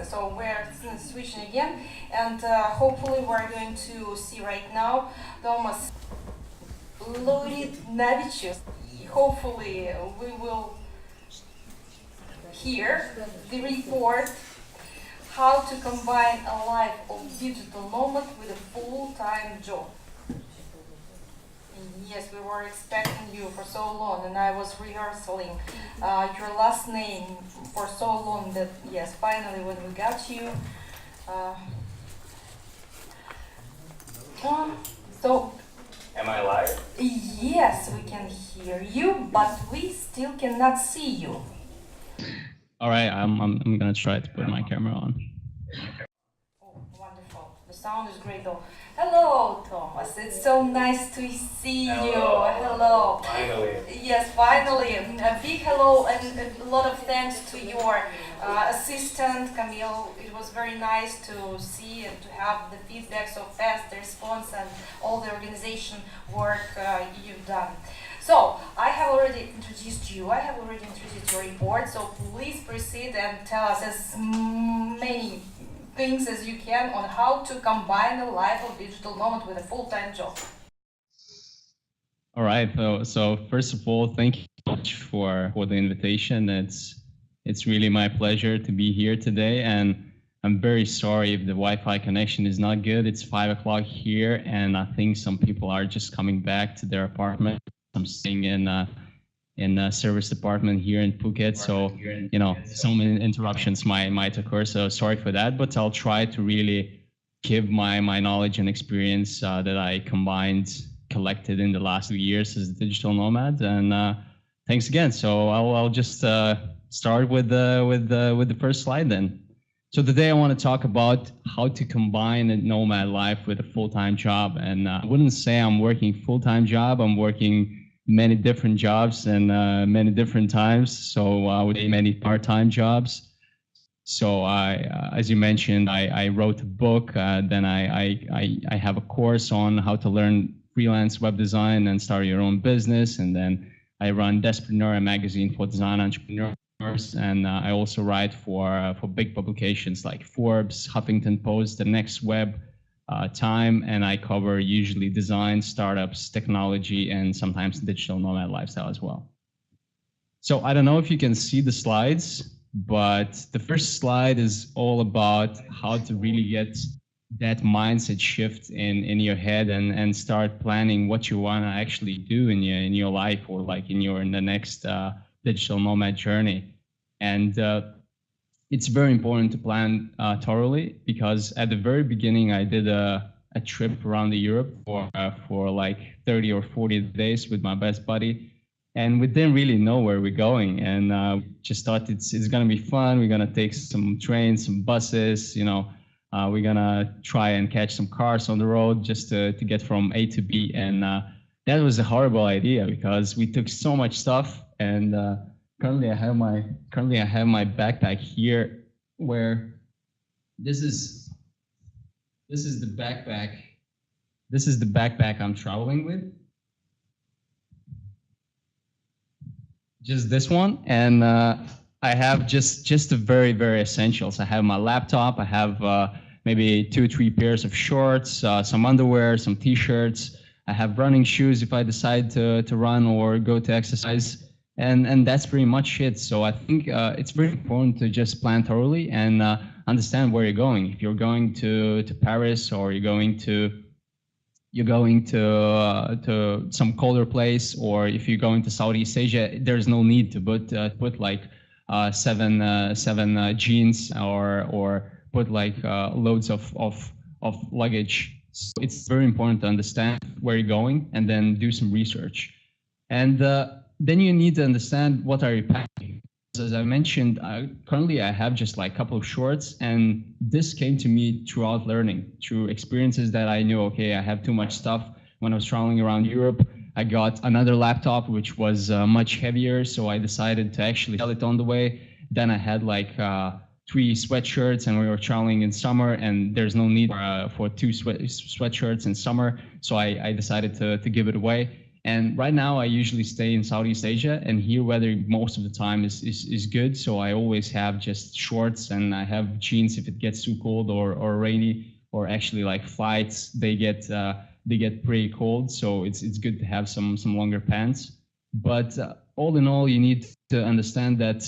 So we're switching again, and hopefully we're going to see right now Tomas Laurinavicius. Hopefully we will hear the report how to combine a life of digital nomad with a full-time job. Yes, we were expecting you for so long, and I was rehearsing your last name for so long that, yes, finally when we got you. So. Am I live? Yes, we can hear you, but we still cannot see you. All right, I'm gonna try to put my camera on. Oh, wonderful. The sound is great though. Hello, Tomas. It's so nice to see you. Hello. Finally. Yes, finally. A big hello and a lot of thanks to your assistant, Camille. It was very nice to see and to have the feedback so fast, the response and all the organization work you've done. So, I have already introduced you, I have already introduced your report, so please proceed and tell us as many things as you can on how to combine the life of digital nomad with a full-time job. All right, so first of all, thank you so much for the invitation. It's really my pleasure to be here today, and I'm very sorry if the Wi-Fi connection is not good. It's 5 o'clock here, and I think some people are just coming back to their apartment. I'm staying in a service department here in Phuket, so you know some interruptions might occur. So sorry for that, but I'll try to really give my knowledge and experience that I collected in the last 2 years as a digital nomad. And thanks again. So I'll just start with the first slide then. So today I want to talk about how to combine a nomad life with a full-time job. And I wouldn't say I'm working full-time job. I'm working many different jobs and many different times. So I would say many part-time jobs. So as you mentioned, I wrote a book. Then I have a course on how to learn freelance web design and start your own business. And then I run Despreneur, a magazine for design entrepreneurs. And I also write for big publications like Forbes, Huffington Post, The Next Web, Time, and I cover usually design, startups, technology, and sometimes digital nomad lifestyle as well. So I don't know if you can see the slides, but the first slide is all about how to really get that mindset shift in your head and start planning what you want to actually do in your life, or like in the next digital nomad journey. And it's very important to plan thoroughly, because at the very beginning I did a trip around Europe for like 30 or 40 days with my best buddy, and we didn't really know where we're going, and just thought it's gonna be fun. We're gonna take some trains, some buses, you know, we're gonna try and catch some cars on the road just to get from A to B, and that was a horrible idea because we took so much stuff. And currently I have my backpack here, where this is the backpack. This is the backpack I'm traveling with. Just this one, and I have just the very essentials. I have my laptop. I have maybe 2-3 pairs of shorts, some underwear, some t-shirts. I have running shoes if I decide to run or go to exercise. And that's pretty much it. So I think it's very important to just plan thoroughly and understand where you're going. If you're going to Paris, or you're going to some colder place, or if you're going to Southeast Asia, there's no need to put like seven jeans or put like loads of luggage. So it's very important to understand where you're going and then do some research. And then you need to understand what are you packing. As I mentioned, currently I have just like a couple of shorts, and this came to me throughout learning, through experiences that I knew, okay, I have too much stuff. When I was traveling around Europe, I got another laptop, which was much heavier, so I decided to actually sell it on the way. Then I had like 3 sweatshirts, and we were traveling in summer, and there's no need for 2 sweatshirts in summer, so I decided to give it away. And right now I usually stay in Southeast Asia, and here weather most of the time is good. So I always have just shorts, and I have jeans if it gets too cold or rainy, or actually like flights, they get pretty cold. So it's good to have some longer pants. But all in all, you need to understand that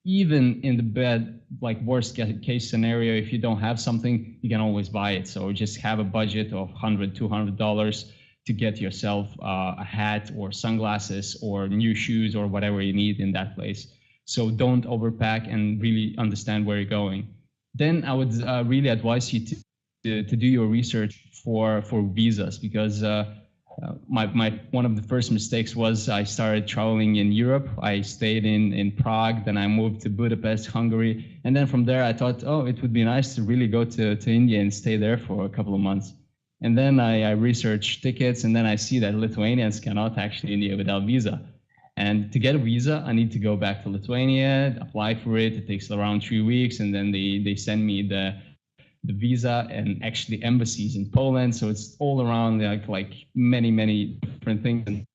even in the bad, like worst case scenario, if you don't have something, you can always buy it. So just have a budget of $100, $200 to get yourself a hat or sunglasses or new shoes or whatever you need in that place. So don't overpack and really understand where you're going. Then I would really advise you to do your research for visas, because one of the first mistakes was I started traveling in Europe. I stayed in Prague, then I moved to Budapest, Hungary. And then from there, I thought, oh, it would be nice to really go to India and stay there for a couple of months. And then I researched tickets, and then I see that Lithuanians cannot actually India without visa. And to get a visa, I need to go back to Lithuania, apply for it. It takes around 3 weeks, and then they send me the visa and actually embassies in Poland. So it's all around like many different things.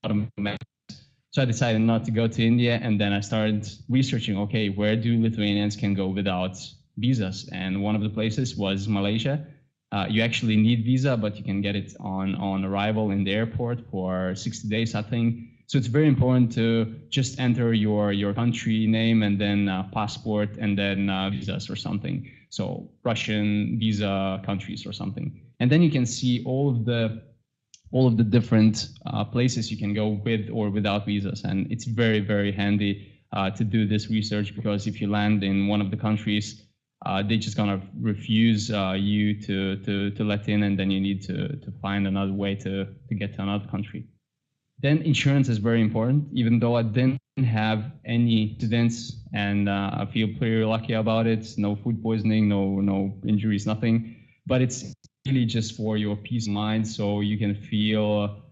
So I decided not to go to India, and then I started researching, okay, where do Lithuanians can go without visas? And one of the places was Malaysia. You actually need visa, but you can get it on arrival in the airport for 60 days, I think. So it's very important to just enter your country name and then passport and then visas or something. So Russian visa countries or something. And then you can see all of the different places you can go with or without visas. And it's very, very handy to do this research, because if you land in one of the countries, they're just gonna refuse you to let in, and then you need to find another way to get to another country. Then insurance is very important. Even though I didn't have any incidents, and I feel pretty lucky about it. No food poisoning, no injuries, nothing. But it's really just for your peace of mind, so you can feel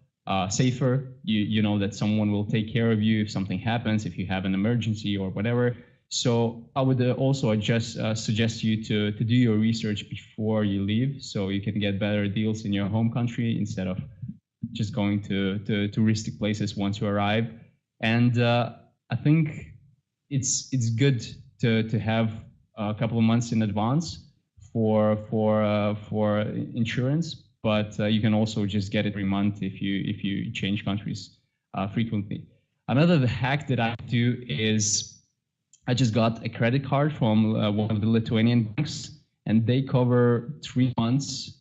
safer. You know that someone will take care of you if something happens, if you have an emergency or whatever. So I would also just suggest you to do your research before you leave, so you can get better deals in your home country instead of just going to touristic places once you arrive. And I think it's good to have a couple of months in advance for insurance, but you can also just get it every month if you change countries frequently. Another hack that I do is I just got a credit card from one of the Lithuanian banks, and they cover 3 months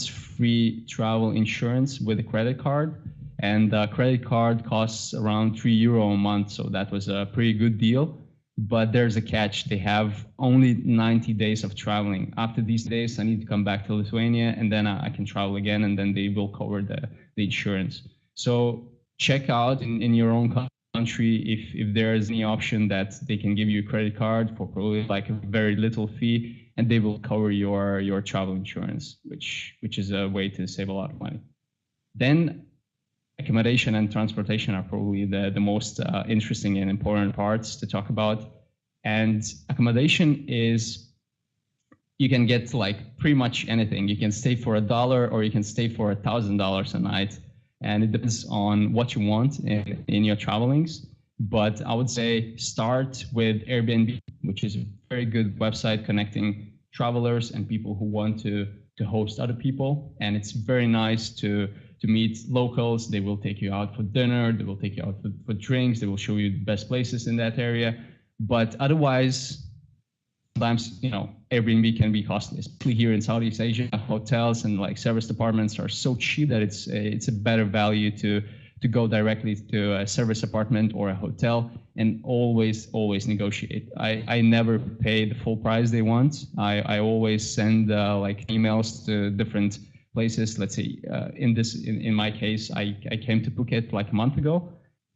free travel insurance with a credit card. And the credit card costs around €3 a month, so that was a pretty good deal. But there's a catch. They have only 90 days of traveling. After these days, I need to come back to Lithuania, and then I can travel again, and then they will cover the insurance. So check out in your own country if there is any option that they can give you a credit card for probably like a very little fee, and they will cover your travel insurance, which is a way to save a lot of money. Then accommodation and transportation are probably the most interesting and important parts to talk about. And accommodation is, you can get like pretty much anything. You can stay for $1 or you can stay for $1,000 a night. And it depends on what you want in your travelings. But I would say start with Airbnb, which is a very good website connecting travelers and people who want to host other people. And it's very nice to meet locals. They will take you out for dinner. They will take you out for drinks. They will show you the best places in that area. But otherwise, sometimes, Airbnb can be costly, especially here in Southeast Asia. Hotels and like service apartments are so cheap that it's a better value to go directly to a service apartment or a hotel, and always negotiate. I never pay the full price they want. I always send like emails to different places. Let's say in my case, I came to Phuket like a month ago,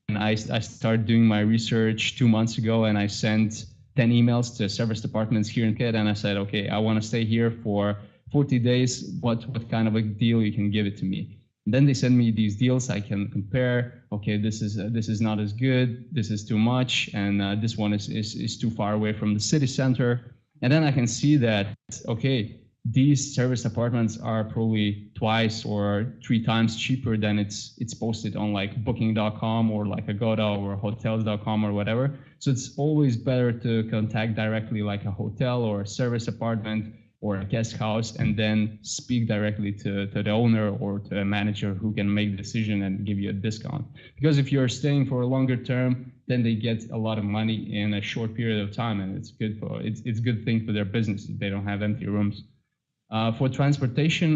and I started doing my research 2 months ago, and I sent 10 emails to service departments here in Phuket, and I said, okay, I want to stay here for 40 days. What kind of a deal you can give it to me? And then they send me these deals. I can compare. Okay, this is not as good. This is too much, and this one is too far away from the city center. And then I can see that, okay, these service apartments are probably twice or 3 times cheaper than it's posted on like booking.com or like Agoda or hotels.com or whatever. So it's always better to contact directly like a hotel or a service apartment or a guest house, and then speak directly to the owner or to a manager who can make the decision and give you a discount. Because if you're staying for a longer term, then they get a lot of money in a short period of time, and it's good for it's a good thing for their business if they don't have empty rooms. For transportation,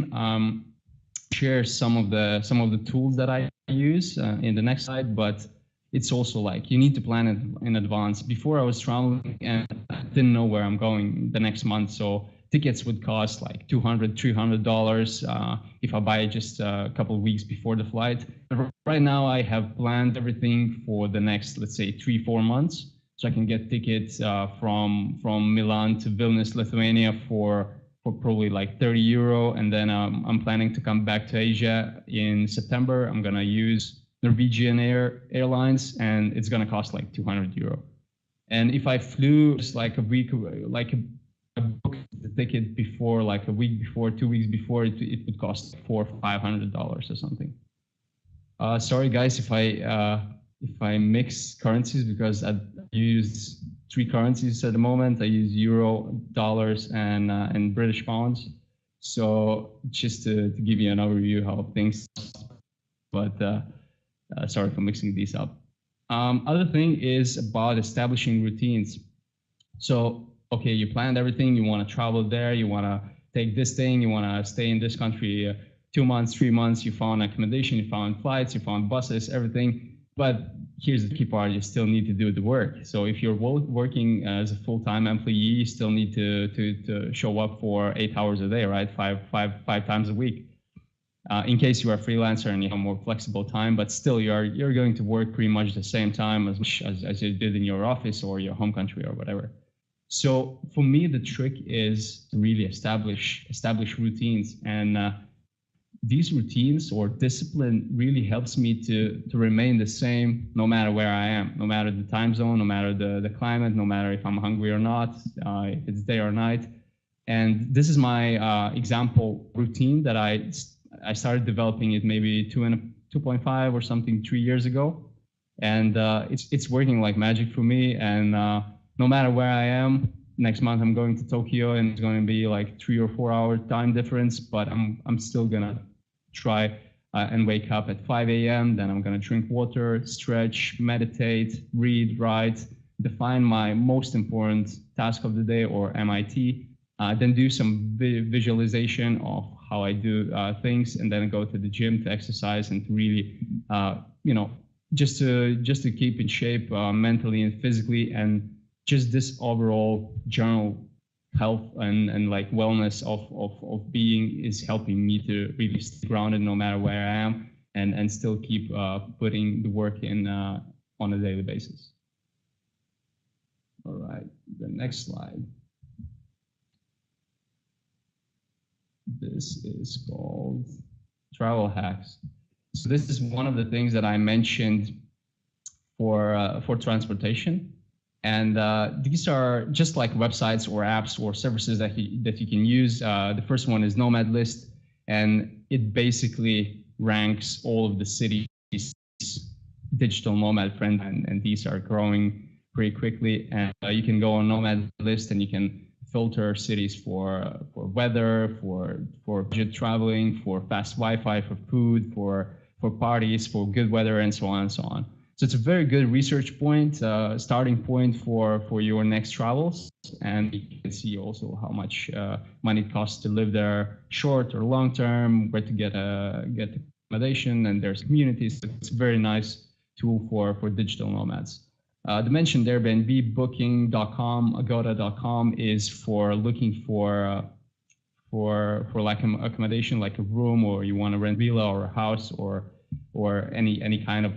share some of the tools that I use in the next slide, but it's also like you need to plan it in advance. Before I was traveling and I didn't know where I'm going the next month, so tickets would cost like $200, $300 if I buy it just a couple of weeks before the flight. But right now I have planned everything for the next, let's say, 3-4 months, so I can get tickets from Milan to Vilnius, Lithuania for probably like €30, and then I'm planning to come back to Asia in September. I'm gonna use Norwegian Airlines, and it's gonna cost like €200. And if I flew just like a week, like I booked the ticket before, like a week before, 2 weeks before, it would cost $400 or $500 or something. Sorry guys if I mix currencies, because I use 3 currencies at the moment. I use euro, dollars, and British pounds. So just to give you an overview how things, but sorry for mixing these up. Other thing is about establishing routines. So, okay, you planned everything, you want to travel there, you want to take this thing, you want to stay in this country 2 months, 3 months, you found accommodation, you found flights, you found buses, everything. But here's the key part, you still need to do the work. So if you're working as a full-time employee, you still need to show up for 8 hours a day, right? Five times a week. In case you are a freelancer and you have more flexible time, but still you're going to work pretty much the same time as much as you did in your office or your home country or whatever. So for me, the trick is to really establish routines, and these routines or discipline really helps me to remain the same no matter where I am, no matter the time zone, no matter the climate, no matter if I'm hungry or not, if it's day or night. And this is my example routine that I started developing it maybe 2.5 or something 3 years ago, and it's working like magic for me. And no matter where I am, next month I'm going to Tokyo, and it's going to be like 3 or 4 hour time difference, but I'm still gonna try and wake up at 5 a.m. Then I'm gonna drink water, stretch, meditate, read, write, define my most important task of the day or MIT, then do some visualization of how I do things, and then go to the gym to exercise and to really, just to keep in shape mentally and physically, and just this overall general health and like wellness of being is helping me to really stay grounded no matter where I am, and still keep putting the work in on a daily basis. All right, the next slide. This is called travel hacks. So this is one of the things that I mentioned for transportation. And these are just like websites or apps or services that you can use. The first one is Nomad List, and it basically ranks all of the cities digital nomad friendly, and these are growing pretty quickly. And you can go on Nomad List and you can filter cities for weather, for budget traveling, for fast Wi-Fi, for food, for parties, for good weather, and so on and so on. So it's a very good research point, starting point for your next travels. And you can see also how much money it costs to live there, short or long term, where to get accommodation, and there's communities. It's a very nice tool for digital nomads. The mentioned Airbnb, Booking.com, Agoda.com is for looking for like an accommodation, like a room, or you want to rent a villa or a house or any kind of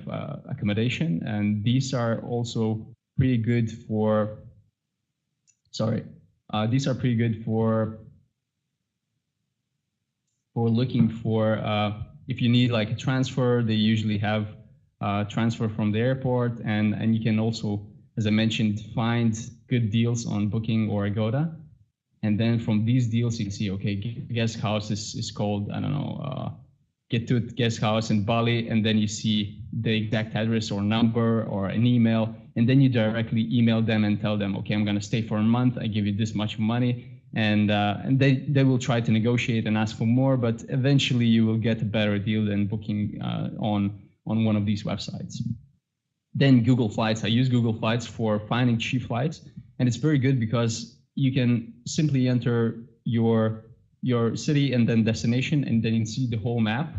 accommodation. And these are also pretty good for, these are pretty good for looking for, if you need like a transfer, they usually have transfer from the airport, and you can also, as I mentioned, find good deals on Booking or Agoda. And then from these deals, you can see, okay, guest house is called, I don't know, Get to Guest House in Bali, and then you see the exact address or number or an email, and then you directly email them and tell them, okay, I'm going to stay for a month. I give you this much money, and they will try to negotiate and ask for more, but eventually you will get a better deal than booking on one of these websites. Then Google Flights. I use Google Flights for finding cheap flights, and it's very good because you can simply enter your city and then destination, and then you can see the whole map.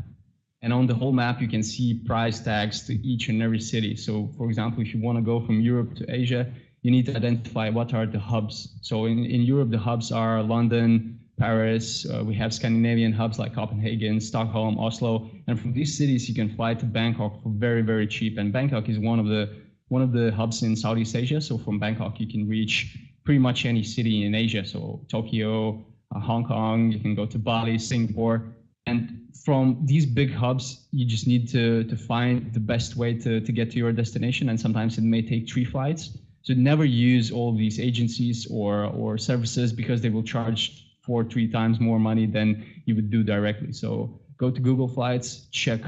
And on the whole map, you can see price tags to each and every city. So for example, if you want to go from Europe to Asia, you need to identify what are the hubs. So in Europe, the hubs are London, Paris. We have Scandinavian hubs like Copenhagen, Stockholm, Oslo. And from these cities, you can fly to Bangkok for very, very cheap. And Bangkok is one of the hubs in Southeast Asia. So from Bangkok, you can reach pretty much any city in Asia. So Tokyo, Hong Kong, you can go to Bali, Singapore. And from these big hubs, you just need to find the best way to get to your destination. And sometimes it may take 3 flights. So never use all these agencies or services because they will charge 4 or 3 times more money than you would do directly. So go to Google Flights, check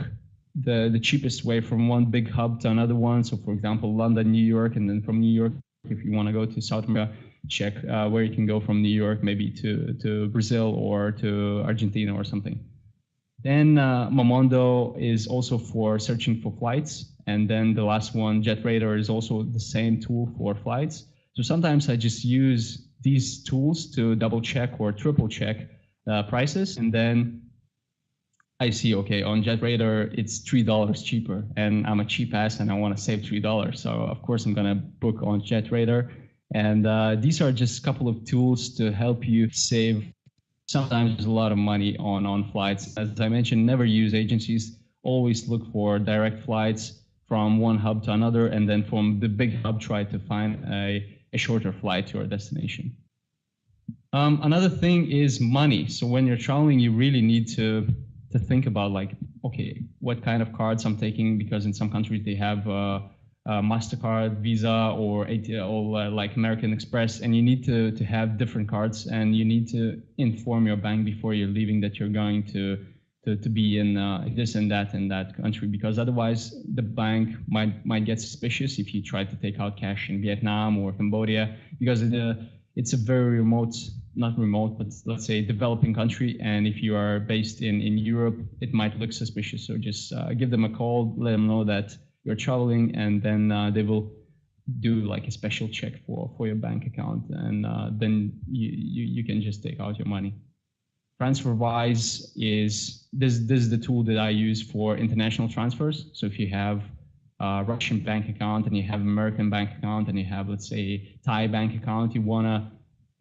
the cheapest way from one big hub to another one. So for example, London, New York, and then from New York, if you want to go to South America, check where you can go from New York, maybe to Brazil or to Argentina or something. Then Momondo is also for searching for flights. And then the last one, JetRadar, is also the same tool for flights. So sometimes I just use these tools to double check or triple check prices. And then I see, okay, on JetRadar, it's $3 cheaper. And I'm a cheap ass and I want to save $3. So of course, I'm going to book on JetRadar. And these are just a couple of tools to help you save sometimes a lot of money on flights. As I mentioned, never use agencies. Always look for direct flights from one hub to another, and then from the big hub, try to find a shorter flight to your destination. Another thing is money. So when you're traveling, you really need to think about, like, okay, what kind of cards I'm taking, because in some countries they have MasterCard, Visa, or like American Express, and you need to have different cards, and you need to inform your bank before you're leaving that you're going to be in this and that country, because otherwise the bank might get suspicious if you try to take out cash in Vietnam or Cambodia, because it's a very remote, not remote, but let's say developing country, and if you are based in Europe, it might look suspicious. So just give them a call, let them know that you're traveling, and then they will do like a special check for your bank account, and then you can just take out your money. TransferWise is this is the tool that I use for international transfers. So if you have a Russian bank account and you have American bank account and you have, let's say, Thai bank account, you want to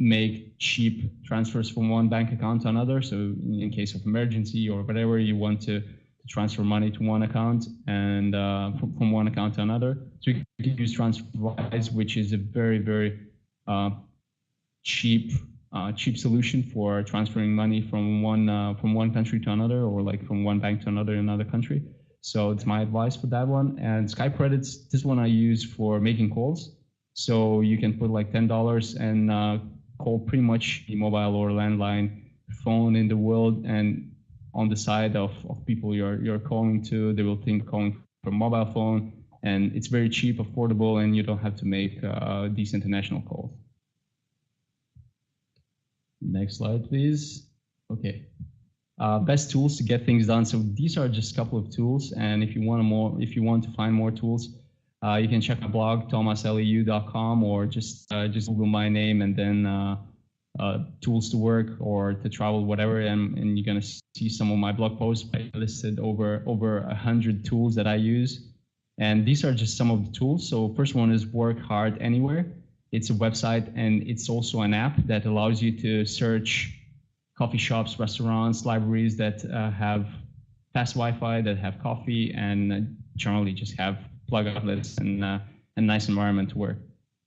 make cheap transfers from one bank account to another. So in case of emergency or whatever, you want to transfer money to one account and from one account to another. So you can use TransferWise, which is a very, very cheap solution for transferring money from one country to another, or like from one bank to another country. So it's my advice for that one. And Skype credits, this one I use for making calls. So you can put like $10 and call pretty much the mobile or landline phone in the world, and on the side of people you're calling to, they will think calling from mobile phone, and it's very cheap, affordable, and you don't have to make these international calls. Next slide, please. Okay. Best tools to get things done. So these are just a couple of tools, and if you want to find more tools, you can check my blog, tomasleu.com, or just Google my name and then tools to work or to travel, whatever, and you're gonna see some of my blog posts. I listed over 100 tools that I use, and these are just some of the tools. So first one is Work Hard Anywhere. It's a website, and it's also an app that allows you to search coffee shops, restaurants, libraries that have fast Wi-Fi, that have coffee, and generally just have plug outlets and a nice environment to work.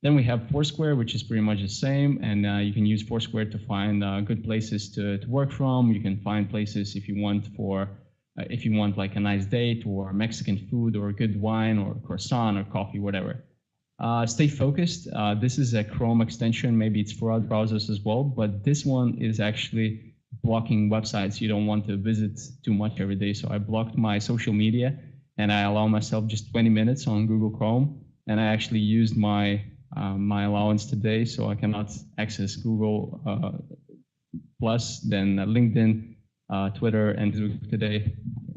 Then we have Foursquare, which is pretty much the same, and you can use Foursquare to find good places to work from. You can find places if you want like a nice date or Mexican food or good wine or croissant or coffee, whatever. Stay focused. This is a Chrome extension. Maybe it's for other browsers as well, but this one is actually blocking websites you don't want to visit too much every day. So I blocked my social media and I allow myself just 20 minutes on Google Chrome. And I actually used my my allowance today, so I cannot access Google Plus, then LinkedIn, Twitter, and Facebook today.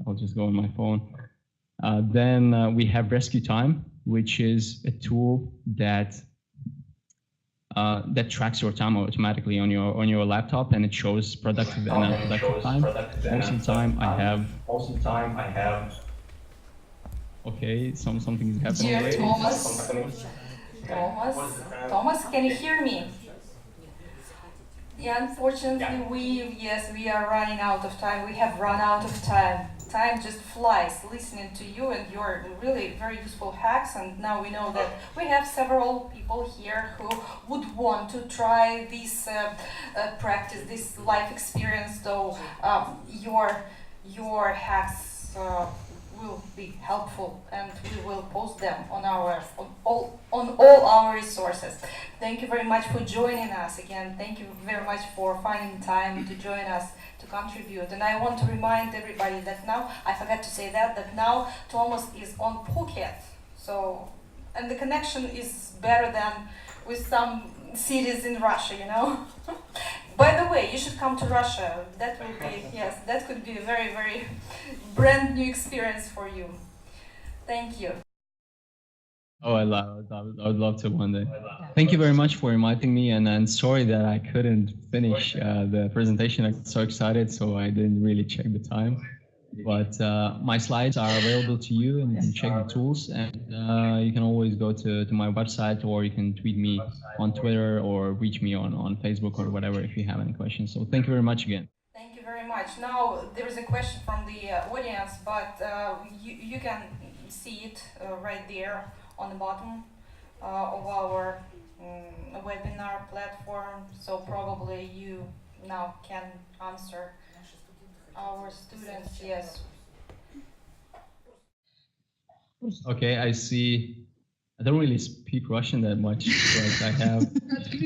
I'll just go on my phone. Then we have Rescue Time, which is a tool that that tracks your time automatically on your laptop, and it shows productive and unproductive time. Most of the time I have. Okay, something is happening. Dear Thomas, can you hear me? Yeah, unfortunately, we are running out of time. We have run out of time. Time just flies listening to you and your really very useful hacks. And now we know that we have several people here who would want to try this practice, this life experience. So your hacks will be helpful, and we will post them on all our resources. Thank you very much for joining us again. Thank you very much for finding time to join us to contribute. And I want to remind everybody that now, I forgot to say that now Thomas is on Phuket. So, and the connection is better than with some cities in Russia, you know. By the way, you should come to Russia. That will be, yes, that could be a very, very brand new experience for you. Thank you. Oh, I would love to one day. Thank you very much for inviting me, and sorry that I couldn't finish the presentation. I got so excited, so I didn't really check the time. But my slides are available to you, and you can check the tools, and you can always go to my website, or you can tweet me on Twitter or reach me on Facebook or whatever if you have any questions. So thank you very much again. Thank you very much. Now there is a question from the audience, but you can see it right there on the bottom of our webinar platform. So probably you now can answer our students, yes. Okay, I see. I don't really speak Russian that much, but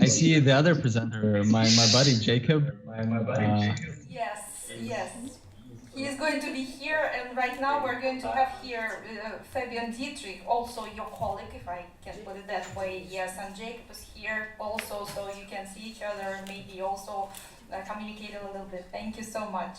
I see the other presenter, my buddy Jacob. Yes. He is going to be here, and right now we're going to have here Fabian Dietrich, also your colleague, if I can put it that way. Yes, and Jacob is here also, so you can see each other, maybe also communicate a little bit. Thank you so much.